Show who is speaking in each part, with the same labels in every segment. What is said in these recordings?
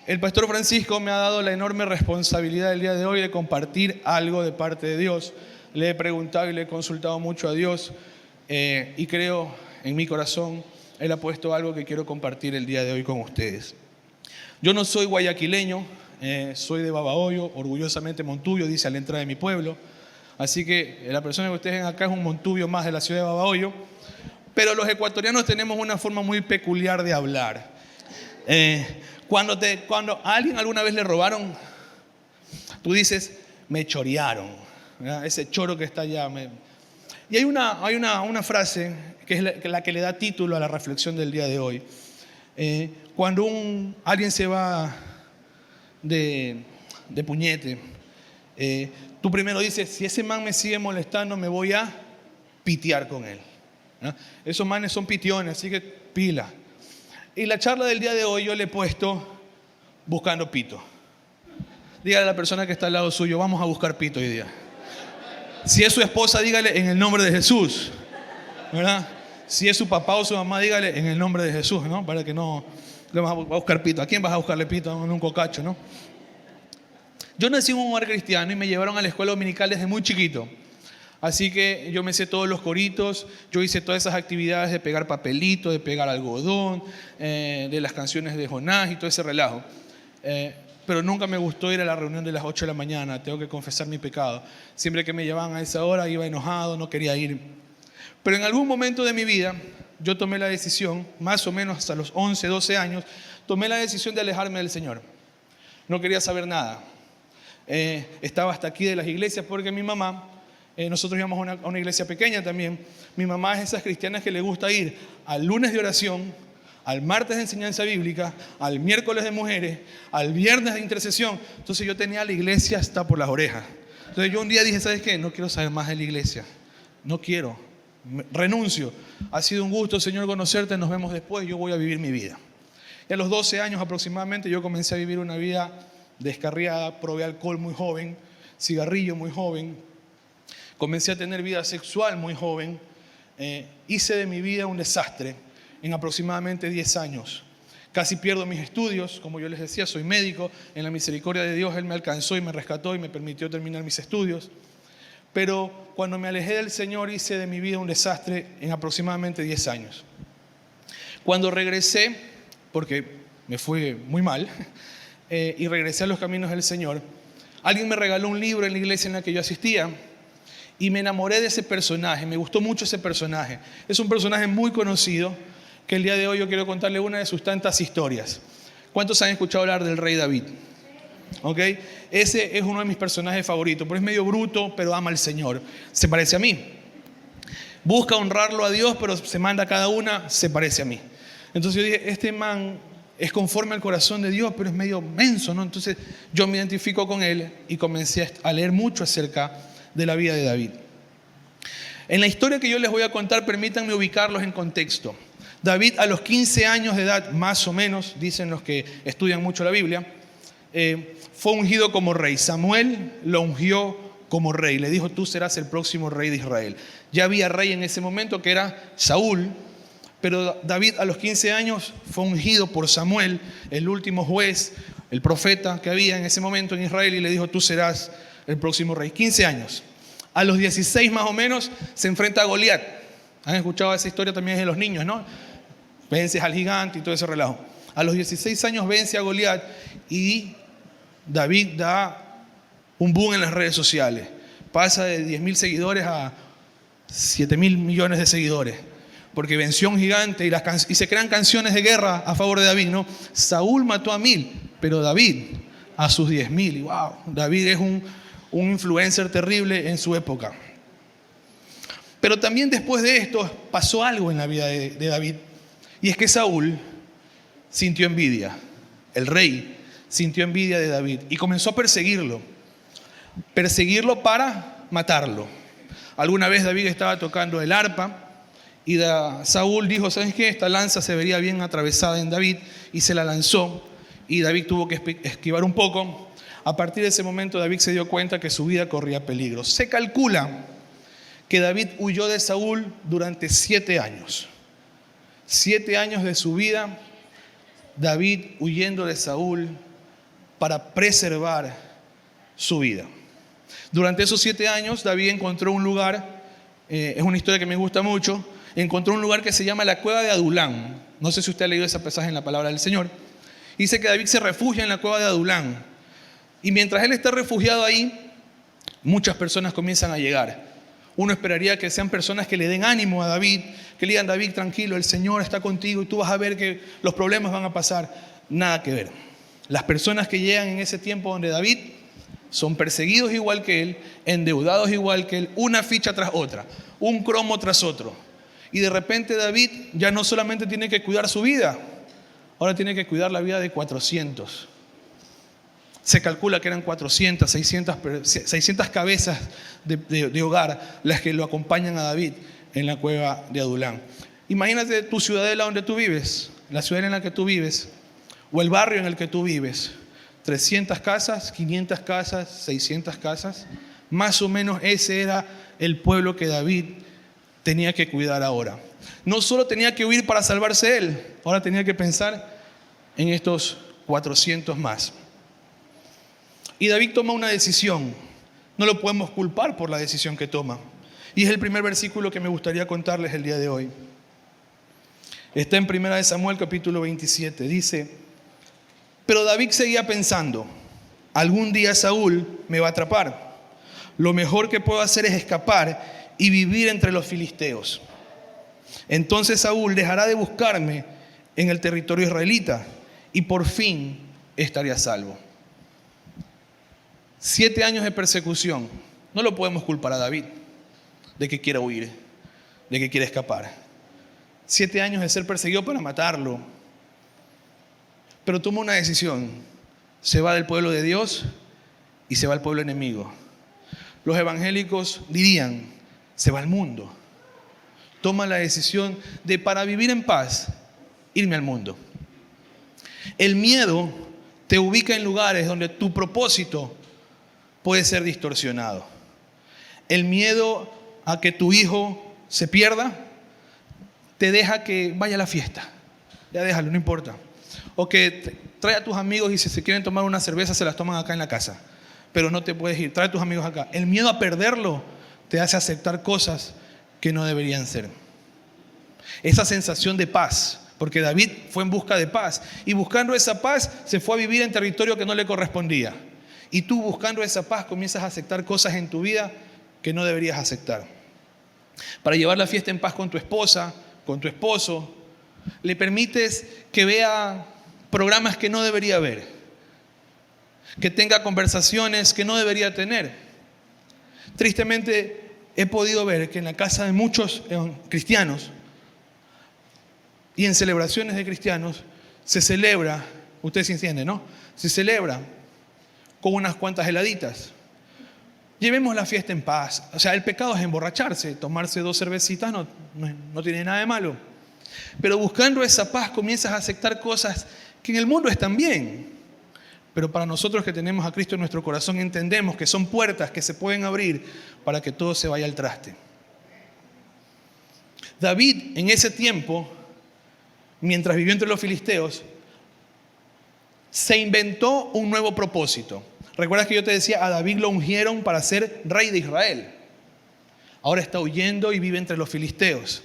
Speaker 1: El pastor Francisco me ha dado la enorme responsabilidad el día de hoy de compartir algo de parte de Dios. Le he preguntado y le he consultado mucho a Dios y creo en mi corazón, Él ha puesto algo que quiero compartir el día de hoy con ustedes. Yo no soy guayaquileño, soy de Babahoyo, orgullosamente Montubio, dice a la entrada de mi pueblo. Así que la persona que ustedes ven acá es un Montubio más de la ciudad de Babahoyo. Pero los ecuatorianos tenemos una forma muy peculiar de hablar. Cuando a alguien alguna vez le robaron, tú dices, me chorearon, ¿verdad? Ese choro que está allá. Y hay una frase que es la que le da título a la reflexión del día de hoy. Cuando alguien se va de puñete, tú primero dices, si ese man me sigue molestando, me voy a pitear con él, ¿no? Esos manes son pitiones, así que pila. Y la charla del día de hoy yo le he puesto buscando pito. Dígale a la persona que está al lado suyo, vamos a buscar pito hoy día. Si es su esposa, dígale en el nombre de Jesús, ¿verdad? Si es su papá o su mamá, dígale en el nombre de Jesús, ¿no? Para que no le vas a buscar pito. ¿A quién vas a buscarle pito? En un cocacho, ¿no? Yo nací en un hogar cristiano y me llevaron a la escuela dominical desde muy chiquito. Así que yo me sé todos los coritos, yo hice todas esas actividades de pegar papelito, de pegar algodón, de las canciones de Jonás y todo ese relajo. Pero nunca me gustó ir a la reunión de las 8 de la mañana, tengo que confesar mi pecado. Siempre que me llevaban a esa hora iba enojado, no quería ir. Pero en algún momento de mi vida yo tomé la decisión, más o menos hasta los 11, 12 años, tomé la decisión de alejarme del Señor. No quería saber nada. Estaba hasta aquí de las iglesias porque mi mamá... nosotros íbamos a una iglesia pequeña también. Mi mamá es esas cristianas que le gusta ir al lunes de oración, al martes de enseñanza bíblica, al miércoles de mujeres, al viernes de intercesión. Entonces yo tenía la iglesia hasta por las orejas. Entonces yo un día dije, ¿sabes qué? No quiero saber más de la iglesia. No quiero. Renuncio. Ha sido un gusto, Señor, conocerte. Nos vemos después. Yo voy a vivir mi vida. Y a los 12 años aproximadamente yo comencé a vivir una vida descarriada. Probé alcohol muy joven, cigarrillo muy joven. Comencé a tener vida sexual muy joven. Hice de mi vida un desastre en aproximadamente 10 años. Casi pierdo mis estudios, como yo les decía, soy médico. En la misericordia de Dios Él me alcanzó y me rescató y me permitió terminar mis estudios. Pero cuando me alejé del Señor hice de mi vida un desastre en aproximadamente 10 años. Cuando regresé, porque me fue muy mal, y regresé a los caminos del Señor, alguien me regaló un libro en la iglesia en la que yo asistía. Y me enamoré de ese personaje, me gustó mucho ese personaje. Es un personaje muy conocido que el día de hoy yo quiero contarle una de sus tantas historias. ¿Cuántos han escuchado hablar del rey David? ¿Ok? Ese es uno de mis personajes favoritos, porque es medio bruto, pero ama al Señor. Se parece a mí. Busca honrarlo a Dios, pero se manda a cada una, se parece a mí. Entonces yo dije, este man es conforme al corazón de Dios, pero es medio menso, ¿no? Entonces yo me identifico con él y comencé a leer mucho acerca de la vida de David. En la historia que yo les voy a contar, permítanme ubicarlos en contexto. David a los 15 años de edad, más o menos, dicen los que estudian mucho la Biblia, fue ungido como rey. Samuel lo ungió como rey. Le dijo, tú serás el próximo rey de Israel. Ya había rey en ese momento que era Saúl, pero David a los 15 años fue ungido por Samuel, el último juez, el profeta que había en ese momento en Israel, y le dijo, tú serás el próximo rey. 15 años. A los 16 más o menos se enfrenta a Goliat. Han escuchado esa historia también de los niños, ¿no? Vences al gigante y todo ese relajo. A los 16 años vence a Goliat y David da un boom en las redes sociales. Pasa de 10.000 seguidores a 7.000 millones de seguidores. Porque venció a un gigante y se crean canciones de guerra a favor de David, ¿no? Saúl mató a 1.000, pero David a sus 10.000. Y wow, David es un influencer terrible en su época. Pero también después de esto pasó algo en la vida de David. Y es que Saúl sintió envidia. El rey sintió envidia de David y comenzó a perseguirlo. Perseguirlo para matarlo. Alguna vez David estaba tocando el arpa y Saúl dijo, ¿sabes qué? Esta lanza se vería bien atravesada en David, y se la lanzó y David tuvo que esquivar un poco. A partir de ese momento David se dio cuenta que su vida corría peligro. Se calcula que David huyó de Saúl durante 7 años. 7 años de su vida, David huyendo de Saúl, para preservar su vida. Durante esos 7 años, David encontró un lugar, es una historia que me gusta mucho, encontró un lugar que se llama la cueva de Adulán. No sé si usted ha leído ese pasaje en la palabra del Señor. Dice que David se refugia en la cueva de Adulán. Y mientras él está refugiado ahí, muchas personas comienzan a llegar. Uno esperaría que sean personas que le den ánimo a David, que le digan: David, tranquilo, el Señor está contigo y tú vas a ver que los problemas van a pasar. Nada que ver. Las personas que llegan en ese tiempo donde David son perseguidos igual que él, endeudados igual que él, una ficha tras otra, un cromo tras otro. Y de repente David ya no solamente tiene que cuidar su vida, ahora tiene que cuidar la vida de 400. Se calcula que eran 400, 600 cabezas de hogar las que lo acompañan a David en la cueva de Adulán. Imagínate tu ciudadela donde tú vives, la ciudad en la que tú vives, o el barrio en el que tú vives. 300 casas, 500 casas, 600 casas. Más o menos ese era el pueblo que David tenía que cuidar ahora. No solo tenía que huir para salvarse él, ahora tenía que pensar en estos 400 más. Y David toma una decisión. No lo podemos culpar por la decisión que toma. Y es el primer versículo que me gustaría contarles el día de hoy. Está en 1 Samuel capítulo 27. Dice: pero David seguía pensando: algún día Saúl me va a atrapar. Lo mejor que puedo hacer es escapar y vivir entre los filisteos. Entonces Saúl dejará de buscarme en el territorio israelita y por fin estaré a salvo. 7 años de persecución. No lo podemos culpar a David de que quiera huir, de que quiera escapar. 7 años de ser perseguido para matarlo. Pero toma una decisión. Se va del pueblo de Dios y se va al pueblo enemigo. Los evangélicos dirían: se va al mundo. Toma la decisión de, para vivir en paz, irme al mundo. El miedo te ubica en lugares donde tu propósito puede ser distorsionado. El miedo a que tu hijo se pierda te deja que vaya a la fiesta. Ya déjalo, no importa. O que trae a tus amigos y si se quieren tomar una cerveza se las toman acá en la casa. Pero no te puedes ir, trae a tus amigos acá. El miedo a perderlo te hace aceptar cosas que no deberían ser. Esa sensación de paz, porque David fue en busca de paz. Y buscando esa paz se fue a vivir en territorio que no le correspondía. Y tú buscando esa paz comienzas a aceptar cosas en tu vida que no deberías aceptar. Para llevar la fiesta en paz con tu esposa, con tu esposo, le permites que vea programas que no debería ver, que tenga conversaciones que no debería tener. Tristemente he podido ver que en la casa de muchos cristianos y en celebraciones de cristianos se celebra, usted se entiende, ¿no? Se celebra con unas cuantas heladitas. Llevemos la fiesta en paz. O sea, el pecado es emborracharse, tomarse 2 cervecitas no tiene nada de malo. Pero buscando esa paz comienzas a aceptar cosas que en el mundo están bien. Pero para nosotros que tenemos a Cristo en nuestro corazón entendemos que son puertas que se pueden abrir para que todo se vaya al traste. David en ese tiempo, mientras vivió entre los filisteos, se inventó un nuevo propósito. ¿Recuerdas que yo te decía, a David lo ungieron para ser rey de Israel? Ahora está huyendo y vive entre los filisteos.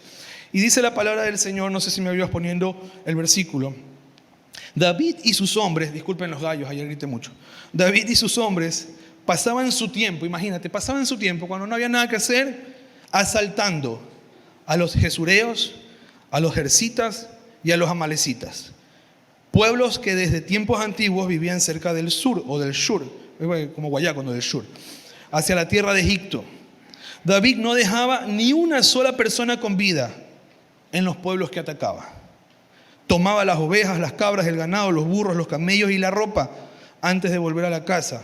Speaker 1: Y dice la palabra del Señor, no sé si me ayudas poniendo el versículo. David y sus hombres, disculpen los gallos, ayer grité mucho. David y sus hombres pasaban su tiempo, imagínate, pasaban su tiempo cuando no había nada que hacer, asaltando a los gesureos, a los jersitas y a los amalecitas. Pueblos que desde tiempos antiguos vivían cerca del sur o del Shur, como Guayá cuando del Shur, hacia la tierra de Egipto. David no dejaba ni una sola persona con vida en los pueblos que atacaba. Tomaba las ovejas, las cabras, el ganado, los burros, los camellos y la ropa antes de volver a la casa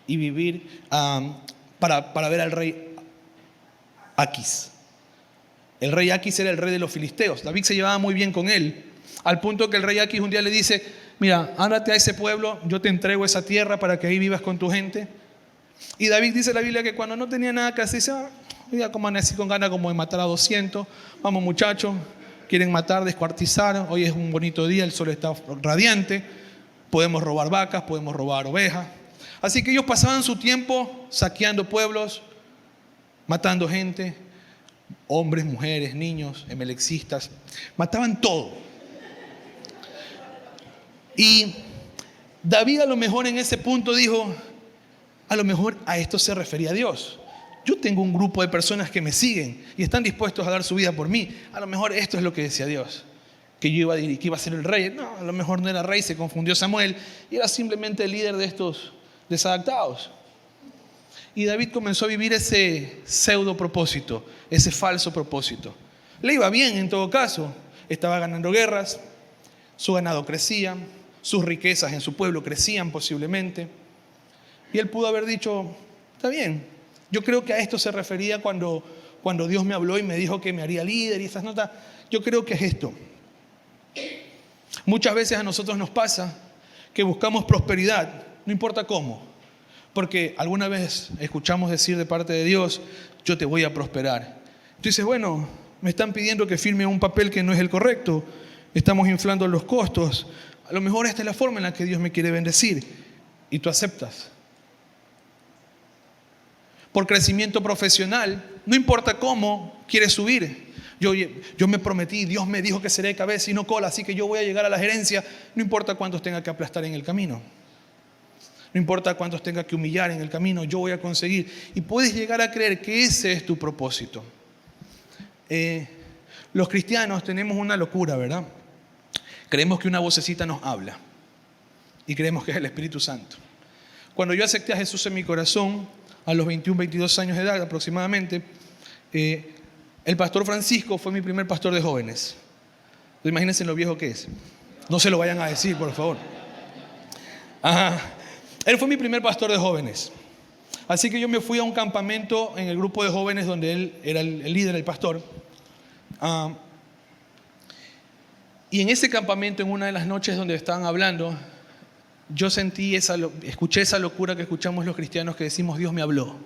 Speaker 1: y vivir para ver al rey Aquis. El rey Aquis era el rey de los filisteos. David se llevaba muy bien con él, al punto que el rey Aquis un día le dice: mira, ándate a ese pueblo, yo te entrego esa tierra para que ahí vivas con tu gente. Y David dice en la Biblia que cuando no tenía nada que hacer, dice: mira, como nací con ganas como de matar a 200, vamos muchachos, quieren matar, descuartizar, hoy es un bonito día, el sol está radiante, podemos robar vacas, podemos robar ovejas. Así que ellos pasaban su tiempo saqueando pueblos, matando gente, hombres, mujeres, niños, emelexistas, mataban todo. Y David a lo mejor en ese punto dijo, a lo mejor a esto se refería Dios. Yo tengo un grupo de personas que me siguen y están dispuestos a dar su vida por mí. A lo mejor esto es lo que decía Dios, que yo que iba a ser el rey. No, a lo mejor no era rey, se confundió Samuel y era simplemente el líder de estos desadaptados. Y David comenzó a vivir ese pseudo propósito, ese falso propósito. Le iba bien en todo caso, estaba ganando guerras, su ganado crecía, sus riquezas en su pueblo crecían posiblemente. Y él pudo haber dicho, está bien, yo creo que a esto se refería cuando Dios me habló y me dijo que me haría líder y esas notas. Yo creo que es esto. Muchas veces a nosotros nos pasa que buscamos prosperidad, no importa cómo, porque alguna vez escuchamos decir de parte de Dios, yo te voy a prosperar. Tú dices, bueno, me están pidiendo que firme un papel que no es el correcto, estamos inflando los costos, a lo mejor esta es la forma en la que Dios me quiere bendecir, y tú aceptas. Por crecimiento profesional, no importa cómo, quieres subir. Yo me prometí, Dios me dijo que seré cabeza y no cola, así que yo voy a llegar a la gerencia, no importa cuántos tenga que aplastar en el camino. No importa cuántos tenga que humillar en el camino, yo voy a conseguir. Y puedes llegar a creer que ese es tu propósito. Los cristianos tenemos una locura, ¿verdad? Creemos que una vocecita nos habla y creemos que es el Espíritu Santo. Cuando yo acepté a Jesús en mi corazón, a los 21, 22 años de edad aproximadamente, el pastor Francisco fue mi primer pastor de jóvenes. Imagínense lo viejo que es. No se lo vayan a decir, por favor. Ajá. Él fue mi primer pastor de jóvenes. Así que yo me fui a un campamento en el grupo de jóvenes donde él era el líder, el pastor. Y en ese campamento, en una de las noches donde estaban hablando, yo escuché esa locura que escuchamos los cristianos que decimos, Dios me habló.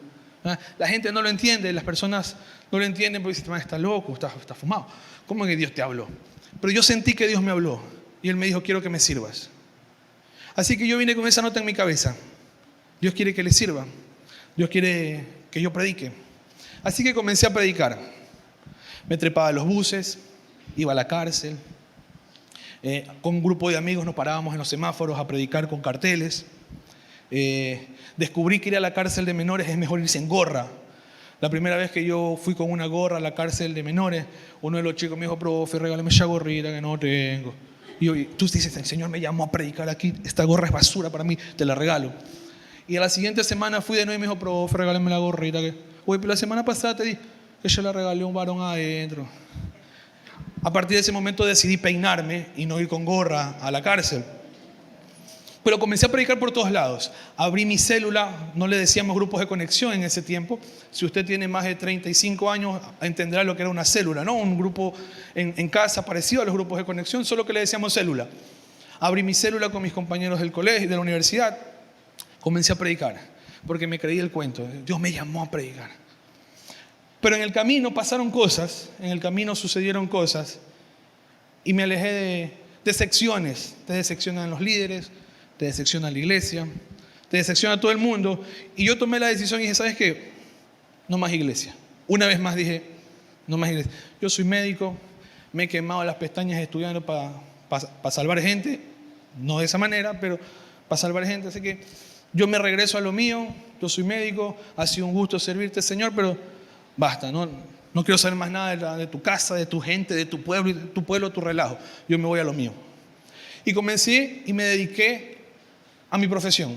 Speaker 1: La gente no lo entiende, las personas no lo entienden porque dicen, está loco, está fumado. ¿Cómo que Dios te habló? Pero yo sentí que Dios me habló y Él me dijo, quiero que me sirvas. Así que yo vine con esa nota en mi cabeza. Dios quiere que le sirva. Dios quiere que yo predique. Así que comencé a predicar. Me trepaba a los buses, iba a la cárcel. Con un grupo de amigos nos parábamos en los semáforos a predicar con carteles. Descubrí que ir a la cárcel de menores es mejor irse en gorra. La primera vez que yo fui con una gorra a la cárcel de menores, uno de los chicos me dijo, profe, regálame esa gorrita que no tengo. Y tú dices, el Señor me llamó a predicar aquí, esta gorra es basura para mí, te la regalo. Y a la siguiente semana fui de nuevo y me dijo, profe, regálame la gorrita. Oye, pero la semana pasada te di que yo la regalé a un varón adentro. A partir de ese momento decidí peinarme y no ir con gorra a la cárcel. Pero comencé a predicar por todos lados. Abrí mi célula, no le decíamos grupos de conexión en ese tiempo. Si usted tiene más de 35 años, entenderá lo que era una célula, ¿no? Un grupo en casa parecido a los grupos de conexión, solo que le decíamos célula. Abrí mi célula con mis compañeros del colegio, de la universidad. Comencé a predicar, porque me creí el cuento. Dios me llamó a predicar. Pero en el camino pasaron cosas, en el camino sucedieron cosas, y me alejé de secciones. Te decepcionan los líderes, te decepciona la iglesia, te decepciona todo el mundo. Y yo tomé la decisión y dije, ¿sabes qué? No más iglesia. Una vez más dije, no más iglesia. Yo soy médico, me he quemado las pestañas estudiando para salvar gente. No de esa manera, pero para salvar gente. Así que yo me regreso a lo mío. Yo soy médico, ha sido un gusto servirte, Señor, pero basta, no quiero saber más nada de tu casa, de tu gente, de tu pueblo, tu relajo. Yo me voy a lo mío. Y comencé y me dediqué a mi profesión.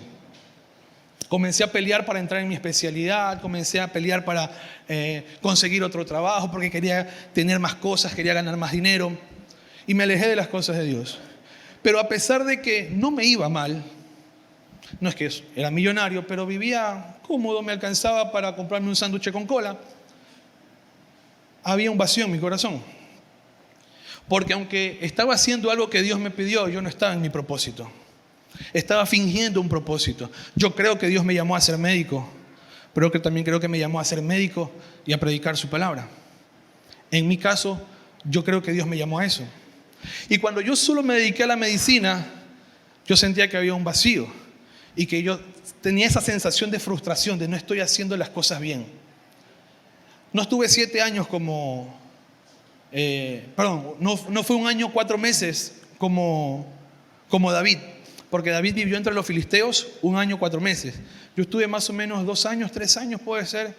Speaker 1: Comencé a pelear para entrar en mi especialidad, comencé a pelear para conseguir otro trabajo porque quería tener más cosas, quería ganar más dinero y me alejé de las cosas de Dios. Pero a pesar de que no me iba mal, no es que era millonario, pero vivía cómodo, me alcanzaba para comprarme un sándwich con cola, había un vacío en mi corazón. Porque aunque estaba haciendo algo que Dios me pidió, yo no estaba en mi propósito. Estaba fingiendo un propósito. Yo creo que Dios me llamó a ser médico, pero también creo que me llamó a ser médico y a predicar su palabra. En mi caso, yo creo que Dios me llamó a eso. Y cuando yo solo me dediqué a la medicina, yo sentía que había un vacío y que yo tenía esa sensación de frustración, de no estoy haciendo las cosas bien. No estuve 7 años no fue 1 año 4 meses como David, porque David vivió entre los filisteos 1 año 4 meses. Yo estuve más o menos 2 años, 3 años puede ser,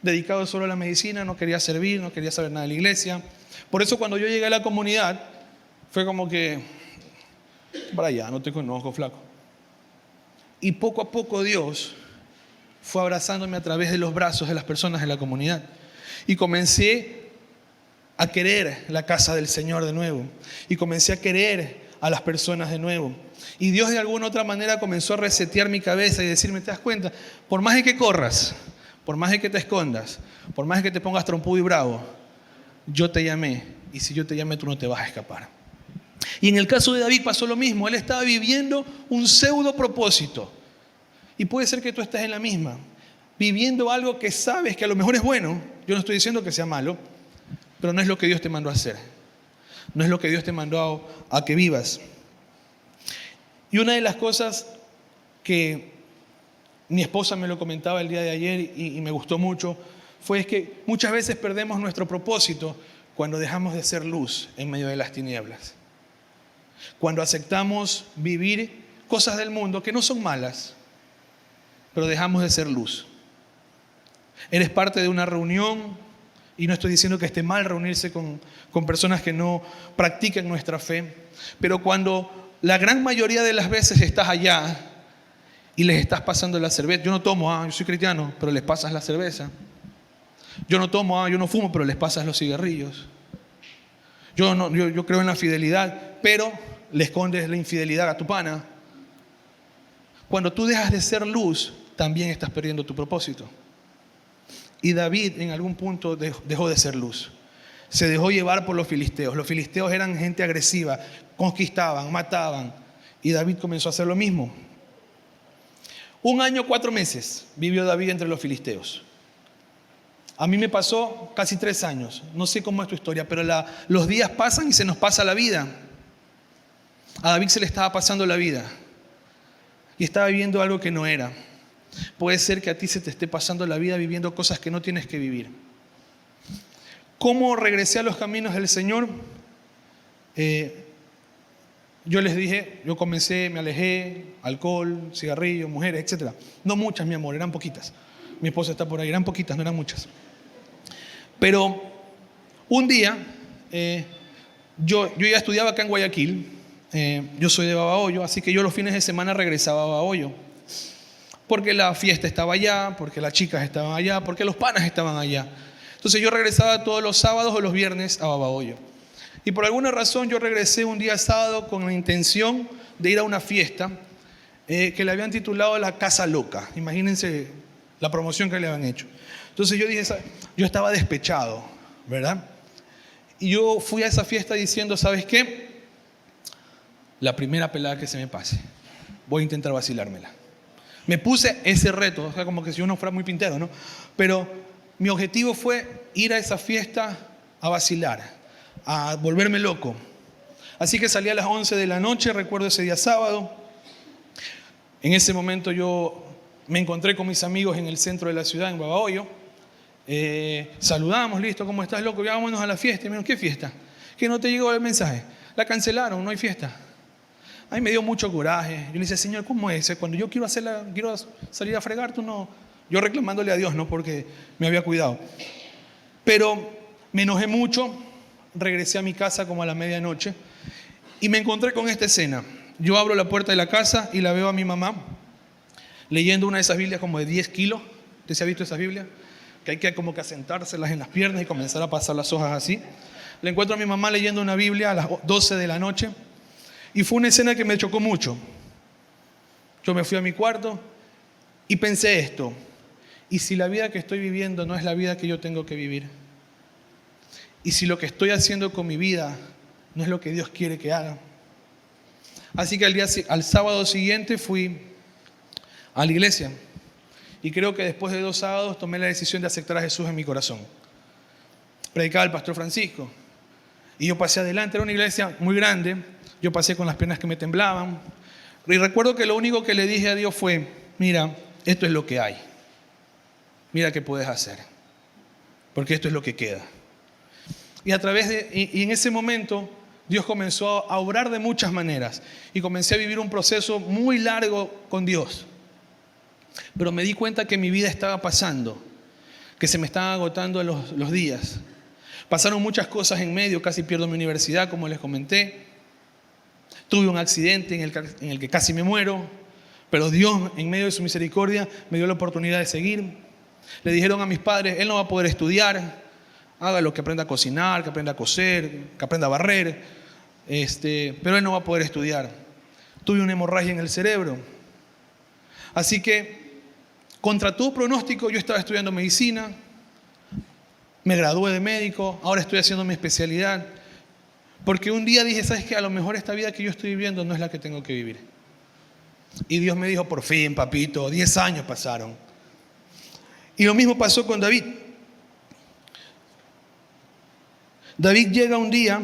Speaker 1: dedicado solo a la medicina, no quería servir, no quería saber nada de la iglesia. Por eso cuando yo llegué a la comunidad, fue como que, para allá, no te conozco, flaco. Y poco a poco Dios fue abrazándome a través de los brazos de las personas de la comunidad. Y comencé a querer la casa del Señor de nuevo. Y comencé a querer a las personas de nuevo. Y Dios de alguna u otra manera comenzó a resetear mi cabeza y decirme, ¿te das cuenta? Por más de que corras, por más de que te escondas, por más de que te pongas trompudo y bravo, yo te llamé. Y si yo te llamé, tú no te vas a escapar. Y en el caso de David pasó lo mismo. Él estaba viviendo un pseudo propósito. Y puede ser que tú estés en la misma, viviendo algo que sabes que a lo mejor es bueno. Yo no estoy diciendo que sea malo, pero no es lo que Dios te mandó a hacer. No es lo que Dios te mandó a que vivas. Y una de las cosas que mi esposa me lo comentaba el día de ayer y me gustó mucho, fue que muchas veces perdemos nuestro propósito cuando dejamos de ser luz en medio de las tinieblas. Cuando aceptamos vivir cosas del mundo que no son malas, pero dejamos de ser luz. Eres parte de una reunión, y no estoy diciendo que esté mal reunirse con personas que no practiquen nuestra fe, pero cuando la gran mayoría de las veces estás allá y les estás pasando la cerveza. Yo no tomo, yo soy cristiano, pero les pasas la cerveza. Yo no tomo, yo no fumo, pero les pasas los cigarrillos. Yo creo en la fidelidad, pero le escondes la infidelidad a tu pana. Cuando tú dejas de ser luz, también estás perdiendo tu propósito. Y David en algún punto dejó de ser luz. Se dejó llevar por los filisteos. Los filisteos eran gente agresiva, conquistaban, mataban. Y David comenzó a hacer lo mismo. 1 año 4 meses vivió David entre los filisteos. A mí me pasó casi 3 años. No sé cómo es tu historia, pero los días pasan y se nos pasa la vida. A David se le estaba pasando la vida. Y estaba viviendo algo que no era. Puede ser que a ti se te esté pasando la vida viviendo cosas que no tienes que vivir. ¿Cómo regresé a los caminos del Señor? Yo les dije, yo comencé, me alejé, alcohol, cigarrillo, mujeres, etc. No muchas, mi amor, eran poquitas. Mi esposa está por ahí, eran poquitas, no eran muchas. Pero un día, yo ya estudiaba acá en Guayaquil. Yo soy de Babahoyo, así que yo los fines de semana regresaba a Babahoyo. Porque la fiesta estaba allá, porque las chicas estaban allá, porque los panas estaban allá. Entonces yo regresaba todos los sábados o los viernes a Babahoyo. Y por alguna razón yo regresé un día sábado con la intención de ir a una fiesta que le habían titulado La Casa Loca. Imagínense la promoción que le habían hecho. Entonces yo dije, yo estaba despechado, ¿verdad? Y yo fui a esa fiesta diciendo, ¿sabes qué? La primera pelada que se me pase, voy a intentar vacilármela. Me puse ese reto, o sea, como que si uno fuera muy pintero, ¿no? Pero mi objetivo fue ir a esa fiesta a vacilar, a volverme loco. Así que salí a las 11 de la noche, recuerdo ese día sábado. En ese momento yo me encontré con mis amigos en el centro de la ciudad, en Babahoyo. Saludamos, listo, ¿cómo estás, loco? Ya vámonos a la fiesta. Y me dijeron, ¿qué fiesta? Que no te llegó el mensaje. La cancelaron, no hay fiesta. A mí me dio mucho coraje. Yo le decía, Señor, ¿cómo es? Cuando yo quiero salir a fregar, tú no. Yo reclamándole a Dios, ¿no? Porque me había cuidado. Pero me enojé mucho. Regresé a mi casa como a la medianoche. Y me encontré con esta escena. Yo abro la puerta de la casa y la veo a mi mamá leyendo una de esas Biblias como de 10 kilos. ¿Usted se ha visto esas Biblias? Que hay que como que asentárselas en las piernas y comenzar a pasar las hojas así. Le encuentro a mi mamá leyendo una Biblia a las 12 de la noche. Y fue una escena que me chocó mucho. Yo me fui a mi cuarto y pensé esto. ¿Y si la vida que estoy viviendo no es la vida que yo tengo que vivir? ¿Y si lo que estoy haciendo con mi vida no es lo que Dios quiere que haga? Así que al sábado siguiente fui a la iglesia. Y creo que después de 2 sábados tomé la decisión de aceptar a Jesús en mi corazón. Predicaba el pastor Francisco. Y yo pasé adelante, era una iglesia muy grande. Yo pasé con las piernas que me temblaban. Y recuerdo que lo único que le dije a Dios fue, mira, esto es lo que hay. Mira qué puedes hacer. Porque esto es lo que queda. Y en ese momento Dios comenzó a obrar de muchas maneras. Y comencé a vivir un proceso muy largo con Dios. Pero me di cuenta que mi vida estaba pasando. Que se me estaban agotando los días. Pasaron muchas cosas en medio. Casi pierdo mi universidad, como les comenté. Tuve un accidente en el que casi me muero. Pero Dios, en medio de su misericordia, me dio la oportunidad de seguir. Le dijeron a mis padres, él no va a poder estudiar. Hágalo, que aprenda a cocinar, que aprenda a coser, que aprenda a barrer. Pero él no va a poder estudiar. Tuve una hemorragia en el cerebro. Así que, contra todo pronóstico, yo estaba estudiando medicina. Me gradué de médico. Ahora estoy haciendo mi especialidad. Porque un día dije, ¿sabes qué? A lo mejor esta vida que yo estoy viviendo no es la que tengo que vivir. Y Dios me dijo, por fin, papito, 10 años pasaron. Y lo mismo pasó con David. David llega un día,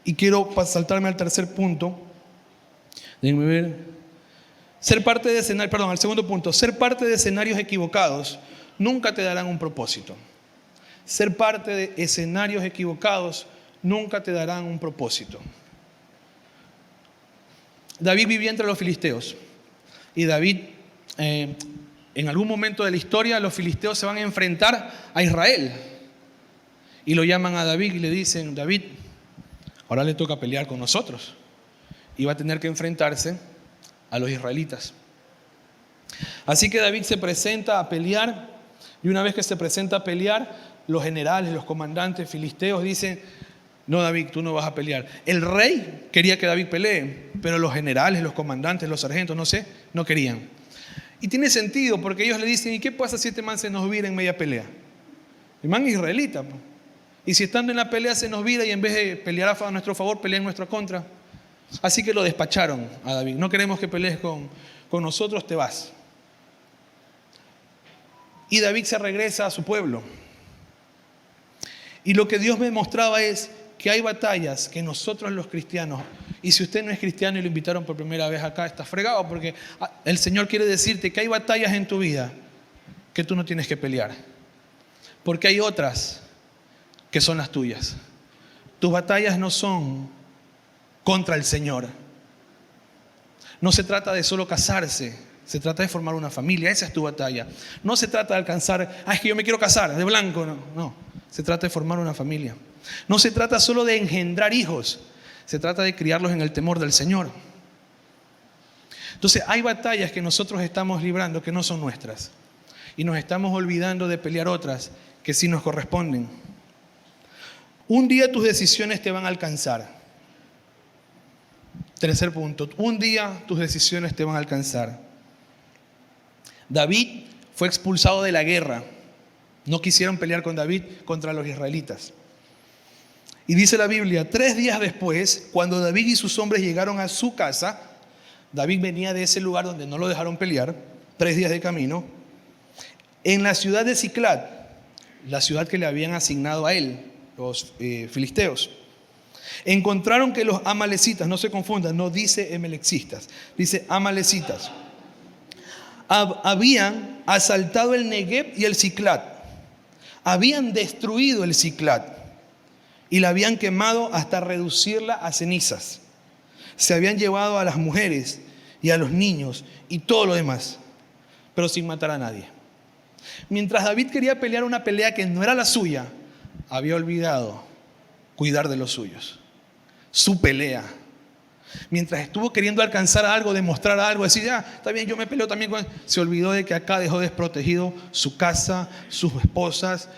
Speaker 1: y quiero saltarme al tercer punto. Déjenme ver. Al segundo punto. Ser parte de escenarios equivocados nunca te darán un propósito. Ser parte de escenarios equivocados nunca te darán un propósito. David vivía entre los filisteos. Y David, en algún momento de la historia, los filisteos se van a enfrentar a Israel. Y lo llaman a David y le dicen, David, ahora le toca pelear con nosotros. Y va a tener que enfrentarse a los israelitas. Así que David se presenta a pelear. Y una vez que se presenta a pelear, los generales, los comandantes filisteos dicen, no, David, tú no vas a pelear. El rey quería que David pelee, pero los generales, los comandantes, los sargentos, no querían. Y tiene sentido, porque ellos le dicen, ¿y qué pasa si este man se nos vira en media pelea? El man es israelita. Y si estando en la pelea se nos vira y en vez de pelear a nuestro favor, pelea en nuestra contra. Así que lo despacharon a David. No queremos que pelees con nosotros, te vas. Y David se regresa a su pueblo. Y lo que Dios me mostraba es que hay batallas que nosotros los cristianos, y si usted no es cristiano y lo invitaron por primera vez acá, está fregado, porque el Señor quiere decirte que hay batallas en tu vida que tú no tienes que pelear. Porque hay otras que son las tuyas. Tus batallas no son contra el Señor. No se trata de solo casarse, se trata de formar una familia. Esa es tu batalla. No se trata de alcanzar, es que yo me quiero casar de blanco. No, se trata de formar una familia. No se trata solo de engendrar hijos, se trata de criarlos en el temor del Señor. Entonces hay batallas que nosotros estamos librando que no son nuestras. Y nos estamos olvidando de pelear otras que sí nos corresponden. Un día tus decisiones te van a alcanzar. Tercer punto, un día tus decisiones te van a alcanzar. David fue expulsado de la guerra. No quisieron pelear con David contra los israelitas. Y dice la Biblia, 3 días después, cuando David y sus hombres llegaron a su casa, David venía de ese lugar donde no lo dejaron pelear, 3 días de camino, en la ciudad de Siclag, la ciudad que le habían asignado a él, los filisteos. Encontraron que los amalecitas, no se confundan, no dice emelexistas, dice amalecitas, habían asaltado el Negev y el Siclag, habían destruido el Siclag y la habían quemado hasta reducirla a cenizas. Se habían llevado a las mujeres y a los niños y todo lo demás, pero sin matar a nadie. Mientras David quería pelear una pelea que no era la suya, había olvidado cuidar de los suyos. Su pelea. Mientras estuvo queriendo alcanzar algo, demostrar algo, decir, está bien, yo me peleo también con él, se olvidó de que acá dejó desprotegido su casa, sus esposas,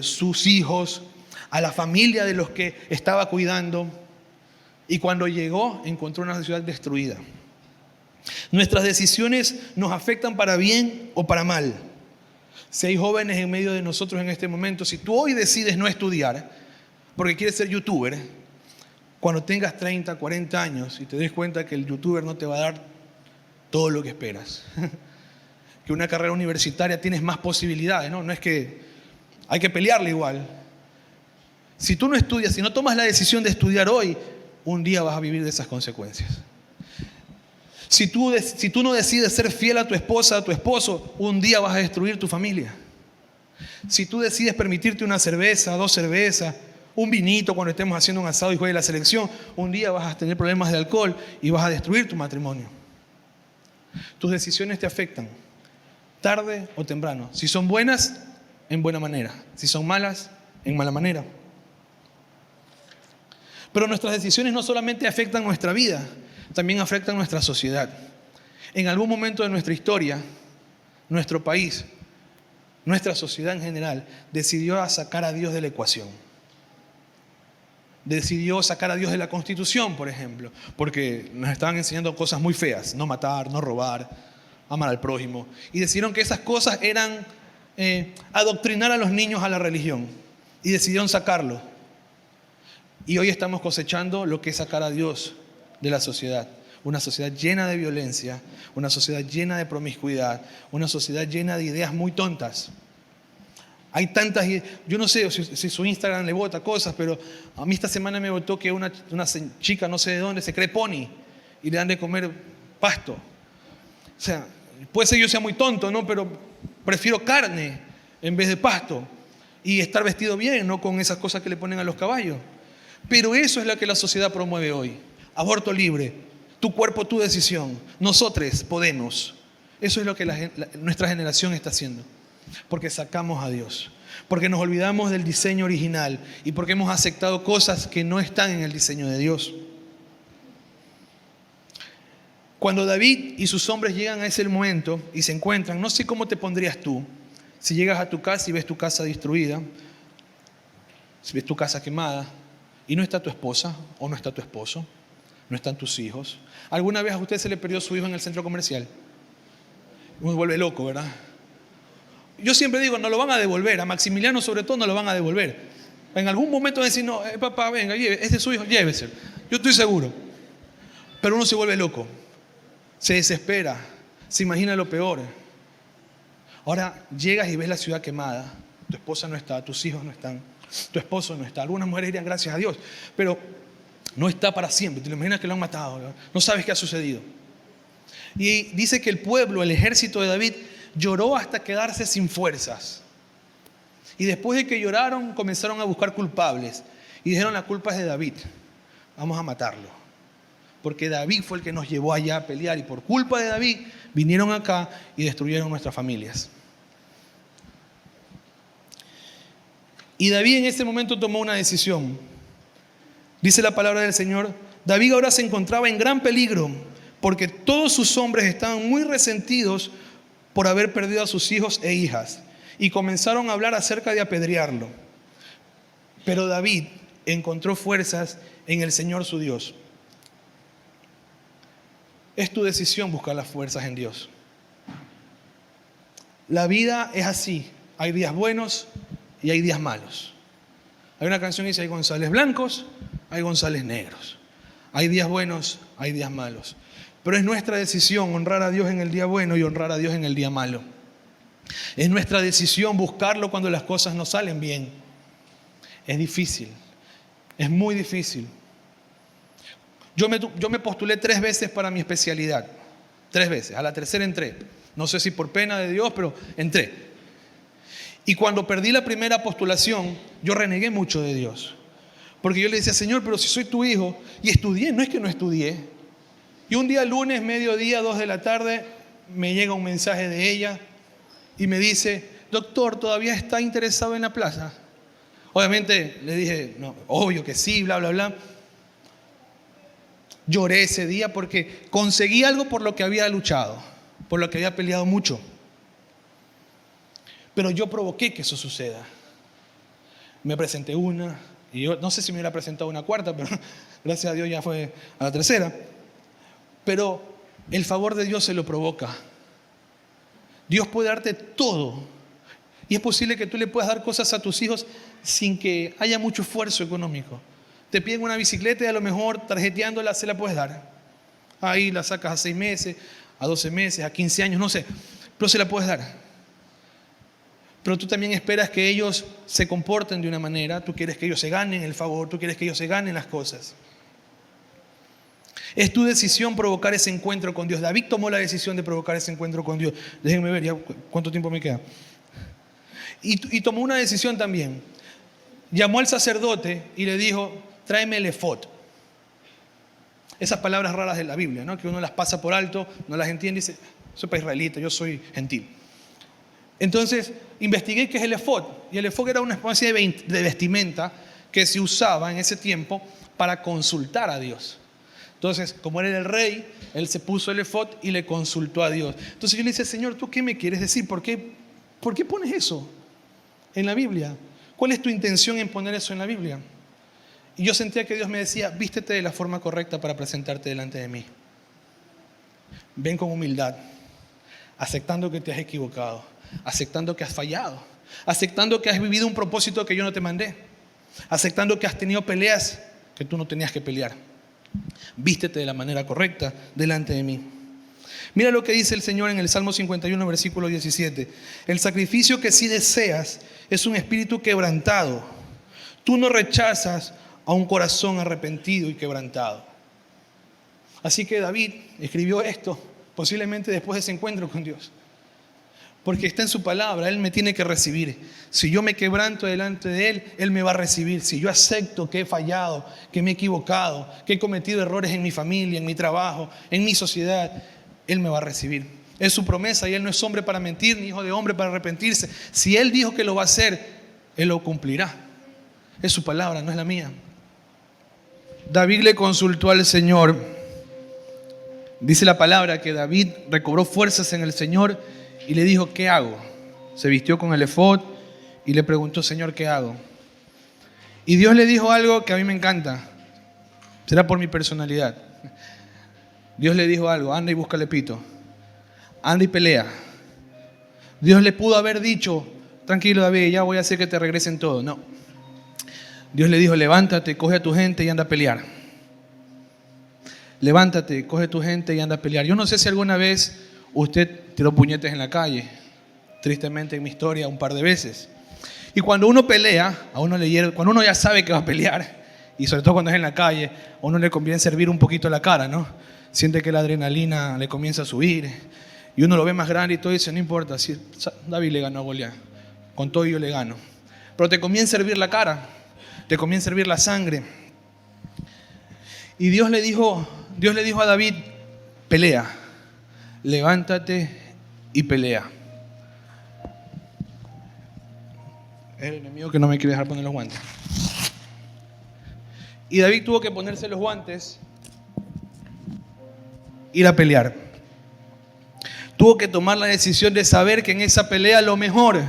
Speaker 1: sus hijos, a la familia de los que estaba cuidando. Y cuando llegó, encontró una ciudad destruida. Nuestras decisiones nos afectan para bien o para mal. Si hay jóvenes en medio de nosotros en este momento, si tú hoy decides no estudiar porque quieres ser youtuber, cuando tengas 30, 40 años y te des cuenta que el youtuber no te va a dar todo lo que esperas, que una carrera universitaria tienes más posibilidades, no es que hay que pelearle igual. Si tú no estudias, si no tomas la decisión de estudiar hoy, un día vas a vivir de esas consecuencias. Si tú no decides ser fiel a tu esposa, a tu esposo, un día vas a destruir tu familia. Si tú decides permitirte una cerveza, 2 cervezas, un vinito cuando estemos haciendo un asado y juegue la selección, un día vas a tener problemas de alcohol y vas a destruir tu matrimonio. Tus decisiones te afectan, tarde o temprano. Si son buenas, en buena manera. Si son malas, en mala manera. Pero nuestras decisiones no solamente afectan nuestra vida, también afectan nuestra sociedad. En algún momento de nuestra historia, nuestro país, nuestra sociedad en general, decidió sacar a Dios de la ecuación. Decidió sacar a Dios de la Constitución, por ejemplo, porque nos estaban enseñando cosas muy feas: no matar, no robar, amar al prójimo. Y decidieron que esas cosas eran adoctrinar a los niños a la religión. Y decidieron sacarlo. Y hoy estamos cosechando lo que es sacar a Dios de la sociedad. Una sociedad llena de violencia, una sociedad llena de promiscuidad, una sociedad llena de ideas muy tontas. Hay tantas, yo no sé si su Instagram le bota cosas, pero a mí esta semana me botó que una chica no sé de dónde se cree pony y le dan de comer pasto. O sea, puede ser que yo sea muy tonto, ¿no? Pero prefiero carne en vez de pasto y estar vestido bien, no con esas cosas que le ponen a los caballos. Pero eso es lo que la sociedad promueve hoy. Aborto libre, tu cuerpo, tu decisión. Nosotros podemos. Eso es lo que nuestra generación está haciendo. Porque sacamos a Dios, porque nos olvidamos del diseño original y porque hemos aceptado cosas que no están en el diseño de Dios. Cuando David y sus hombres llegan a ese momento y se encuentran, no sé cómo te pondrías tú si llegas a tu casa y ves tu casa destruida, si ves tu casa quemada y no está tu esposa o no está tu esposo, no están tus hijos. ¿Alguna vez a usted se le perdió su hijo en el centro comercial? Uno se vuelve loco, ¿verdad? Yo siempre digo, no lo van a devolver. A Maximiliano sobre todo no lo van a devolver. En algún momento van a decir, no, papá, venga, este es su hijo, llévese. Yo estoy seguro. Pero uno se vuelve loco. Se desespera. Se imagina lo peor. Ahora llegas y ves la ciudad quemada. Tu esposa no está, tus hijos no están, tu esposo no está. Algunas mujeres dirían gracias a Dios. Pero no está para siempre. Te lo imaginas que lo han matado. No sabes qué ha sucedido. Y dice que el pueblo, el ejército de David, lloró hasta quedarse sin fuerzas. Y después de que lloraron, comenzaron a buscar culpables. Y dijeron, la culpa es de David. Vamos a matarlo. Porque David fue el que nos llevó allá a pelear. Y por culpa de David, vinieron acá y destruyeron nuestras familias. Y David en ese momento tomó una decisión. Dice la palabra del Señor, David ahora se encontraba en gran peligro, porque todos sus hombres estaban muy resentidos por haber perdido a sus hijos e hijas, y comenzaron a hablar acerca de apedrearlo. Pero David encontró fuerzas en el Señor su Dios. Es tu decisión buscar las fuerzas en Dios. La vida es así, hay días buenos y hay días malos. Hay una canción que dice, hay González blancos, hay González negros. Hay días buenos, hay días malos. Pero es nuestra decisión honrar a Dios en el día bueno y honrar a Dios en el día malo. Es nuestra decisión buscarlo cuando las cosas no salen bien. Es difícil, es muy difícil. Yo me postulé 3 veces para mi especialidad. 3 veces, a la tercera entré. No sé si por pena de Dios, pero entré. Y cuando perdí la primera postulación, yo renegué mucho de Dios. Porque yo le decía, Señor, pero si soy tu hijo, y estudié, no es que no estudié. Y un día lunes, mediodía, 2 de la tarde, me llega un mensaje de ella y me dice, doctor, ¿todavía está interesado en la plaza? Obviamente le dije, no, obvio que sí, bla, bla, bla. Lloré ese día porque conseguí algo por lo que había luchado, por lo que había peleado mucho. Pero yo provoqué que eso suceda. Me presenté una, y yo no sé si me hubiera presentado una cuarta, pero gracias a Dios ya fue a la tercera. Pero el favor de Dios se lo provoca. Dios puede darte todo. Y es posible que tú le puedas dar cosas a tus hijos sin que haya mucho esfuerzo económico. Te piden una bicicleta y a lo mejor tarjeteándola se la puedes dar. Ahí la sacas a 6 meses, a 12 meses, a 15 años, no sé. Pero se la puedes dar. Pero tú también esperas que ellos se comporten de una manera. Tú quieres que ellos se ganen el favor. Tú quieres que ellos se ganen las cosas. Es tu decisión provocar ese encuentro con Dios. David tomó la decisión de provocar ese encuentro con Dios. Déjenme ver ya cuánto tiempo me queda. Y tomó una decisión también. Llamó al sacerdote y le dijo, tráeme el efod. Esas palabras raras de la Biblia, ¿no? Que uno las pasa por alto, no las entiende y dice, soy para israelita, yo soy gentil. Entonces, investigué qué es el efod. Y el efod era una especie de vestimenta que se usaba en ese tiempo para consultar a Dios. Entonces, como él era el rey, él se puso el efod y le consultó a Dios. Entonces yo le dije, Señor, ¿tú qué me quieres decir? ¿Por qué pones eso en la Biblia? ¿Cuál es tu intención en poner eso en la Biblia? Y yo sentía que Dios me decía, vístete de la forma correcta para presentarte delante de mí. Ven con humildad, aceptando que te has equivocado, aceptando que has fallado, aceptando que has vivido un propósito que yo no te mandé, aceptando que has tenido peleas que tú no tenías que pelear. Vístete de la manera correcta delante de mí. Mira lo que dice el Señor en el Salmo 51, versículo 17. El sacrificio que sí deseas es un espíritu quebrantado. Tú no rechazas a un corazón arrepentido y quebrantado. Así que David escribió esto, posiblemente después de ese encuentro con Dios. Porque está en su palabra, Él me tiene que recibir. Si yo me quebranto delante de Él, Él me va a recibir. Si yo acepto que he fallado, que me he equivocado, que he cometido errores en mi familia, en mi trabajo, en mi sociedad, Él me va a recibir. Es su promesa y Él no es hombre para mentir, ni hijo de hombre para arrepentirse. Si Él dijo que lo va a hacer, Él lo cumplirá. Es su palabra, no es la mía. David le consultó al Señor. Dice la palabra que David recobró fuerzas en el Señor y le dijo, ¿qué hago? Se vistió con el efod y le preguntó, Señor, ¿qué hago? Y Dios le dijo algo que a mí me encanta. Será por mi personalidad. Dios le dijo algo, anda y búscale pito. Anda y pelea. Dios le pudo haber dicho, tranquilo David, ya voy a hacer que te regresen todo. No. Dios le dijo, levántate, coge a tu gente y anda a pelear. Levántate, coge a tu gente y anda a pelear. Yo no sé si alguna vez usted tiró puñetes en la calle. Tristemente en mi historia un par de veces. Y cuando uno pelea, a uno le hierve, cuando uno ya sabe que va a pelear, y sobre todo cuando es en la calle, a uno le conviene servir un poquito la cara, ¿no? Siente que la adrenalina le comienza a subir. Y uno lo ve más grande y todo dice, no importa, si David le ganó a Goliat, con todo yo le gano. Pero te comienza a hervir la cara, te comienza a hervir la sangre. Y Dios le dijo a David, pelea, levántate y pelea. El enemigo que no me quiere dejar poner los guantes. Y David tuvo que ponerse los guantes, ir a pelear. Tuvo que tomar la decisión de saber que en esa pelea lo mejor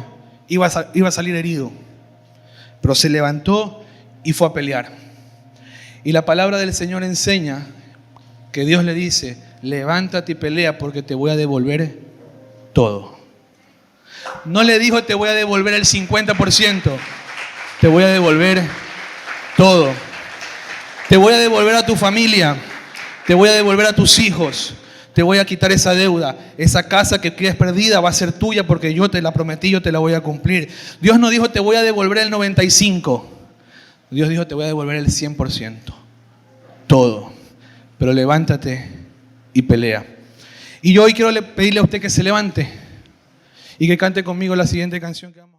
Speaker 1: iba a salir herido. Pero se levantó y fue a pelear. Y la palabra del Señor enseña que Dios le dice, levántate y pelea porque te voy a devolver todo. No le dijo te voy a devolver el 50%, te voy a devolver todo. Te voy a devolver a tu familia, te voy a devolver a tus hijos, te voy a quitar esa deuda, esa casa que quieres perdida va a ser tuya porque yo te la prometí, yo te la voy a cumplir. Dios no dijo te voy a devolver el 95%, Dios dijo te voy a devolver el 100%, todo. Pero levántate y pelea. Y yo hoy quiero pedirle a usted que se levante y que cante conmigo la siguiente canción que vamos a